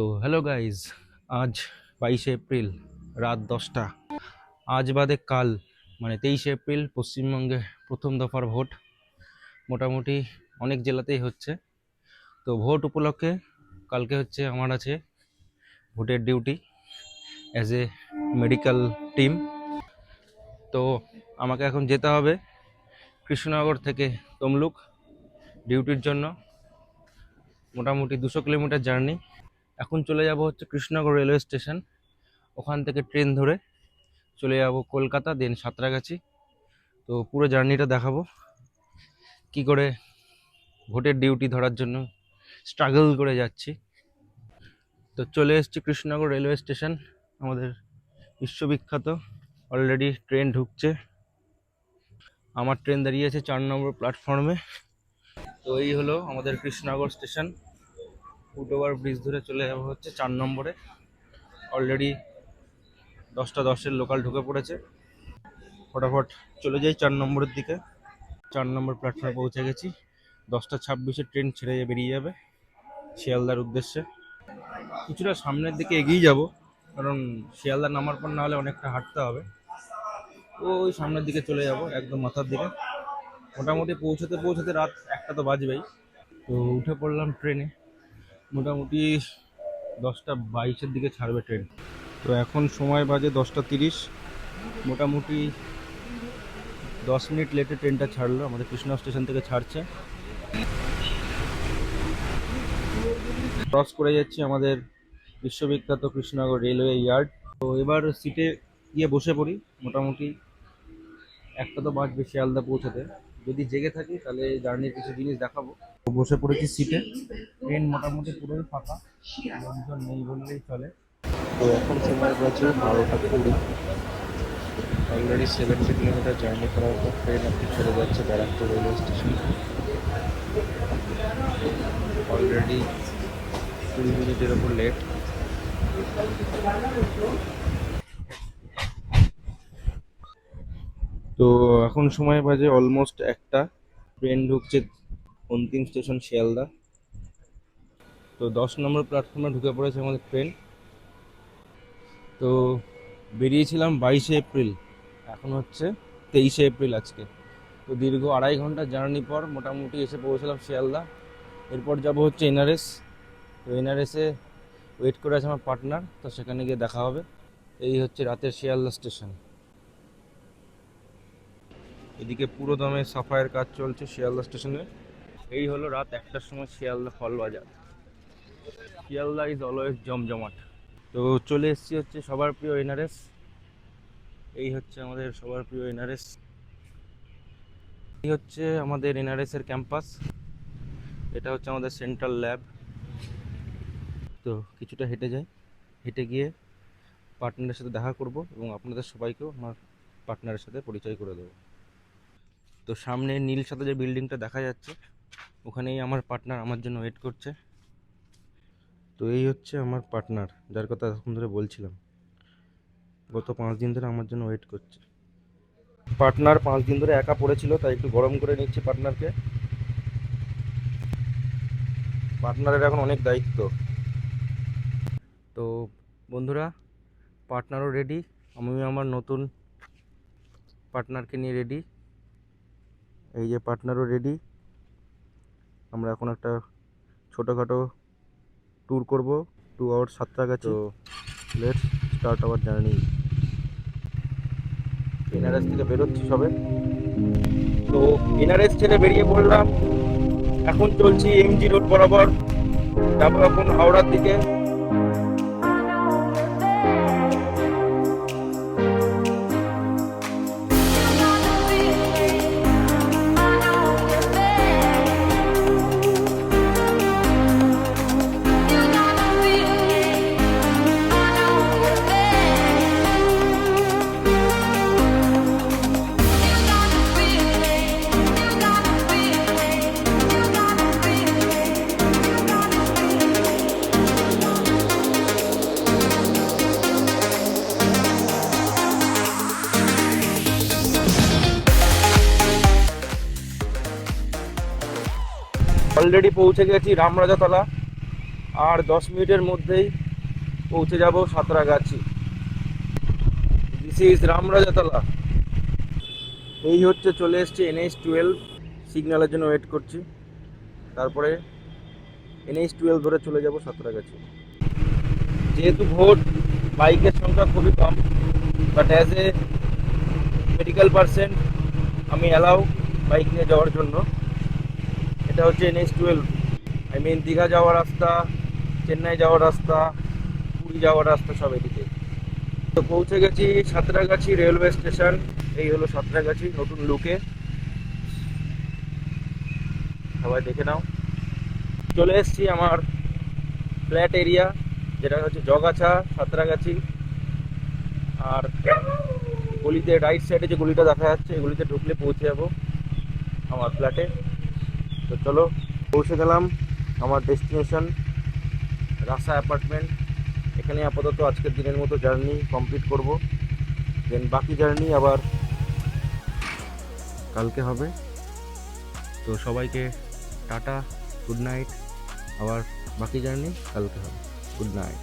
তো hello guys, আজ 22শে April রাত 10টা। আজ বাদে কাল মানে 23শে এপ্রিল পশ্চিমবঙ্গে প্রথম দফার ভোট মোটামুটি অনেক জেলাতেই হচ্ছে। তো ভোট উপলক্ষে কালকে হচ্ছে আমার আছে ভোটের duty as a medical team. তো আমাকে এখন যেতে হবে কৃষ্ণনগর থেকে তমলুক ডিউটির জন্য। মোটামুটি 200 কিলোমিটার জার্নি। এখন চলে যাব হচ্ছে কৃষ্ণনগর রেলওয়ে স্টেশন, ওখান থেকে ট্রেন ধরে চলে যাব কলকাতা, দেন সাঁতরাগাছি। তো পুরো জার্নিটা দেখাবো কি করে ভোটের ডিউটি ধরার জন্য স্ট্রাগল করে যাচ্ছি। তো চলে এসেছি কৃষ্ণনগর রেলওয়ে স্টেশন, আমাদের বিশ্ববিখ্যাত। অলরেডি ট্রেন ঢুকছে, আমার ট্রেন দাঁড়িয়েছে 4 নম্বর প্ল্যাটফর্মে। তো এই হলো আমাদের কৃষ্ণনগর স্টেশন। ফুটওভার ব্রিজ ধরে চলে যাবো হচ্ছে 4 নম্বরে। অলরেডি 10টা 10-এর লোকাল ঢুকে পড়েছে। ফটাফট চলে যাই 4 নম্বরের দিকে। 4 নম্বর প্ল্যাটফর্মে পৌঁছে গেছি। 10টা 26-এ ট্রেন ছেড়ে বেরিয়ে যাবে শিয়ালদার উদ্দেশ্যে। কিছুটা সামনের দিকে এগিয়ে যাব, কারণ শিয়ালদা নামার পর না হলে অনেকটা হাঁটতে হবে। ওই সামনের দিকে চলে যাব, একদম মাথার দিকে। মোটামুটি পৌঁছতে পৌঁছতে রাত 1টা তো বাজবেই। তো উঠে পড়লাম ট্রেনে। মোটামুটি 10টা 22-এর দিকে ছাড়বে ট্রেন। তো এখন সময় বাজে 10টা 30। মোটামুটি 10 মিনিট লেটে ট্রেনটা ছাড়লো, আমাদের কৃষ্ণনগর স্টেশন থেকে ছাড়ছে। ক্রস করে যাচ্ছি আমাদের বিশ্ববিখ্যাত কৃষ্ণনগর রেলওয়ে ইয়ার্ড। তো এবার সিটে গিয়ে বসে পড়ি। মোটামুটি 1টা তো বাজবে শিয়ালদা পৌঁছাতে। যদি জেগে থাকি তাহলে জার্নির কিছু জিনিস দেখাবো। তো বসে পড়েছি সিটে। ট্রেন মোটামুটি পুরোই ফাঁকা, লোকজন নেই বললেই চলে। তো এখন সময় বাজে 12টা 20। অলরেডি 70 কিলোমিটার জার্নি করার পর ট্রেন আপনি চলে যাচ্ছে ব্যারাকপুর রেলওয়ে স্টেশন। অলরেডি 20 মিনিটের ওপর লেট। তো এখন সময় বাজে অলমোস্ট 1টা। ট্রেন ঢুকছে অন্তিম স্টেশন শিয়ালদা। তো 10 নম্বর প্ল্যাটফর্মে ঢুকে পড়েছে আমাদের ট্রেন। তো বেরিয়েছিলাম 22শে এপ্রিল, এখন হচ্ছে 23শে এপ্রিল আজকে। তো দীর্ঘ 2.5 ঘন্টা জার্নি পর মোটামুটি এসে পৌঁছলাম শিয়ালদা। এরপর যাব হচ্ছে এনআরএস। তো এনআরএসে ওয়েট করে আছে আমার পার্টনার, তো সেখানে গিয়ে দেখা হবে। এই হচ্ছে রাতের শিয়ালদা স্টেশন। এদিকে পুরো দমে সাফাইয়ের কাজ চলছে শিয়ালদা স্টেশনে। এই হলো রাত 1টার সময় শিয়ালদা ফল বাজার। শিয়ালদা ইজ অলওয়েজ জমজমাট। তো চলে এসেছি হচ্ছে সবার প্রিয় এনআরএস। এই হচ্ছে আমাদের সবার প্রিয় এনআরএস। এই হচ্ছে আমাদের এনআরএস এর ক্যাম্পাস। এটা হচ্ছে আমাদের সেন্ট্রাল ল্যাব। তো কিছুটা হেঁটে যাই, হেঁটে গিয়ে পার্টনারের সাথে দেখা করব এবং আপনাদের সবাইকেও আমার পার্টনারের সাথে পরিচয় করে দেবো। তো সামনে নীল সাথে যে বিল্ডিংটা দেখা যাচ্ছে, ওখানেই আমার পার্টনার আমার জন্য ওয়েট করছে। তো এই হচ্ছে আমার পার্টনার, যার কথা এখন ধরে বলছিলাম। গত 5 দিন ধরে আমার জন্য ওয়েট করছে। পার্টনার 5 দিন ধরে একা পড়েছিল, তাই একটু গরম করে নিচ্ছি পার্টনারকে। পার্টনারের এখন অনেক দায়িত্ব। তো বন্ধুরা, পার্টনারও রেডি, আমি আমার নতুন পার্টনারকে নিয়ে রেডি। এই যে পার্টনারও রেডি। আমরা এখন একটা ছোটোখাটো ট্যুর করব, 2 আওয়ার্স সাঁতরাগাছি। তো let's start our journey. NRS থেকে বেরোচ্ছি সবে। তো এনআরএস ছেড়ে বেরিয়ে পড়লাম। এখন চলছি এমজি রোড বরাবর, যাবো এখন হাওড়ার দিকে। অলরেডি পৌঁছে গেছি রামরাজাতলা। আর 10 মিনিটের মধ্যেই পৌঁছে যাব সাঁতরাগাছি। This is Ramrajatala. এই হচ্ছে চলে এসছে NH-12, সিগন্যালের জন্য ওয়েট করছি, তারপরে NH-12 ধরে চলে যাব সাঁতরাগাছি। যেহেতু ভোট, বাইকের সংখ্যা খুবই কম, but as a medical person আমি অ্যালাউ বাইক নিয়ে যাওয়ার জন্য। এটা হচ্ছে NH-12, আই মিন দীঘা যাওয়ার রাস্তা, চেন্নাই যাওয়ার রাস্তা, পুরী যাওয়ার রাস্তা সব এদিকে। তো পৌঁছে গেছি সাঁতরাগাছি রেলওয়ে স্টেশন। এই হলো সাঁতরাগাছি নতুন লুকে, সবাই দেখে নাও। চলে এসেছি আমার ফ্ল্যাট এরিয়া, যেটা হচ্ছে জগাছা সাঁতরাগাছি। আর গলিতে রাইট সাইডে যে গলিটা দেখা যাচ্ছে, এই গলিতে ঢুকলে পৌঁছে যাবো আমার ফ্ল্যাটে। তো চলো, পৌঁছে গেলাম আমার ডেস্টিনেশন রাসা অ্যাপার্টমেন্ট। এখানে আপাতত আজকের দিনের মতো জার্নি কমপ্লিট করব, দেন বাকি জার্নি আবার কালকে হবে। তো সবাইকে টাটা, গুড নাইট। আবার বাকি জার্নি কালকে হবে। Good night.